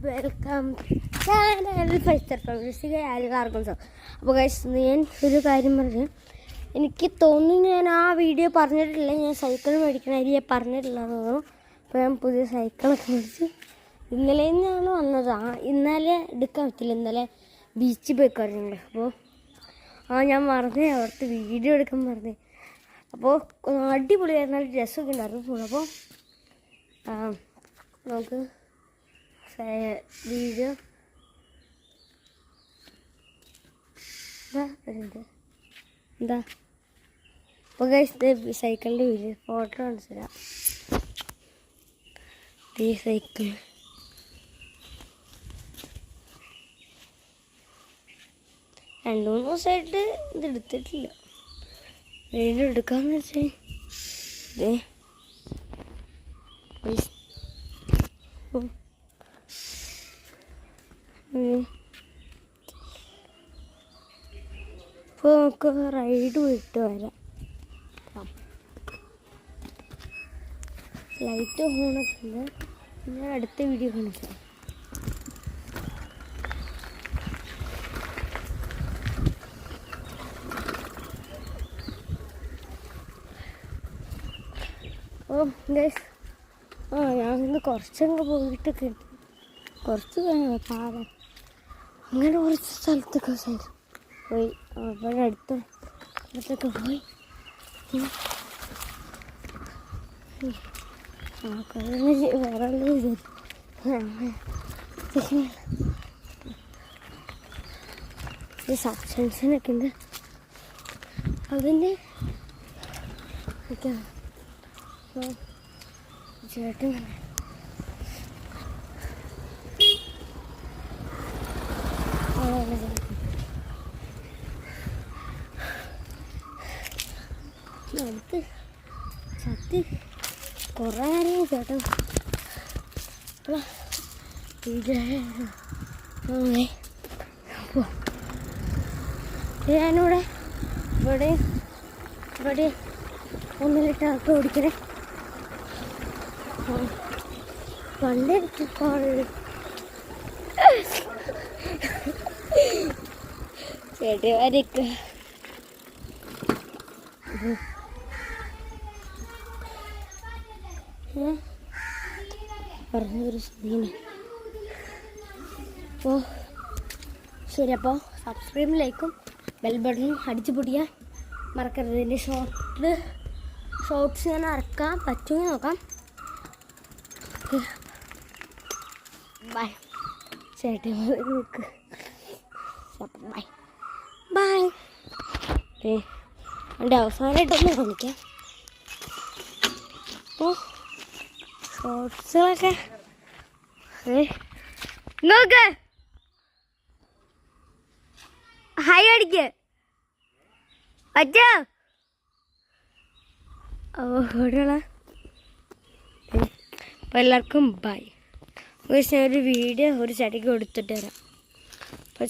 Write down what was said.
Welcome channel 5 star family എല്ലാവർക്കും so. അപ്പോൾ guys ഞാൻ ഒരു കാര്യം പറഞ്ഞു, എനിക്ക് തോന്നുന്നു ഞാൻ ആ വീഡിയോ പറഞ്ഞിട്ടില്ല, ഞാൻ സൈക്കിൾ മേടിക്കണ ഞാൻ പറഞ്ഞിട്ടില്ലെന്ന് തോന്നുന്നു. അപ്പോൾ ഞാൻ പുതിയ സൈക്കിളൊക്കെ മേടിച്ച് ഇന്നലെ നിന്നാണ് വന്നത്. ഇന്നലെ എടുക്കാൻ പറ്റില്ല, ഇന്നലെ ബീച്ചിൽ പോയിക്കാറുണ്ട്. അപ്പോൾ ഞാൻ മറന്നേ, അവിടുത്തെ വീഡിയോ എടുക്കാൻ മറന്നേ. അപ്പോൾ അടിപൊളിയായിരുന്നു, നല്ല രസമൊക്കെ ഉണ്ടായിരുന്നു. അപ്പോൾ നമുക്ക് വീഡിയോ എന്താ അപ്പോൾ ഗൈസ് സൈക്കിളിൻ്റെ വീഡിയോ ഫോട്ടോ കാണിച്ചു തരാം. ഈ സൈക്കിൾ രണ്ട് മൂന്ന് ദിവസമായിട്ട് ഇത് എടുത്തിട്ടില്ല. വീഡിയോ എടുക്കാമെന്ന് വെച്ചാൽ ഇതേ ഇപ്പോൾ നമുക്ക് റൈഡ് പോയിട്ട് വരാം. ലൈറ്റ് ഓണൊക്കെ ഉണ്ട്. ഞാൻ അടുത്ത വീഡിയോ കാണിച്ചു. ഓ ഗൈസ് ഞാനിന്ന് കുറച്ചങ്ങ് പോയിട്ടൊക്കെ ഉണ്ട്. കുറച്ച് പാടാൻ അങ്ങനെ കുറച്ച് സ്ഥലത്തൊക്കെ പോയി. അവിടെ അടുത്തൊക്കെ പോയി. വേറെ ഈ സബ്സ്റ്റൻസിനൊക്കെ ഉണ്ട്. അതിൻ്റെ ചേട്ടൻ അടുത്ത് ചത്തി കുറേ കാര്യങ്ങൾ ചേട്ടൻ ഞാനിവിടെ ഇവിടെ ഒന്നിലിട്ട് ആൾക്ക് ഓടിക്കണേ. പണ്ട് ചേട്ടിമാരൊക്കെ പറഞ്ഞൊരു സീന. അപ്പോൾ ശരി, അപ്പോൾ സബ്സ്ക്രൈബും ലൈക്കും ബെൽ ബട്ടണും അടിച്ചു പൊടിയാൻ മറക്കരുത്. ഇതിൻ്റെ ഷോർട്ട്സ് ഞാൻ ഇറക്കാൻ പറ്റുമെന്ന് നോക്കാം. ബൈ ചേട്ടൻ നോക്ക്. Bye bye. എൻ്റെ അവസാനമായിട്ടൊന്ന് കാണിക്കാം. അപ്പോൾ ഷോർട്സുകളൊക്കെ നോക്ക്. ഹായ് അടിക്ക് പറ്റോ? ഓടുള്ള അപ്പോൾ എല്ലാവർക്കും ബൈ. ഒരു വീഡിയോ ഒരു ചെടിക്ക് കൊടുത്തിട്ട് വരാം. അപ്പോൾ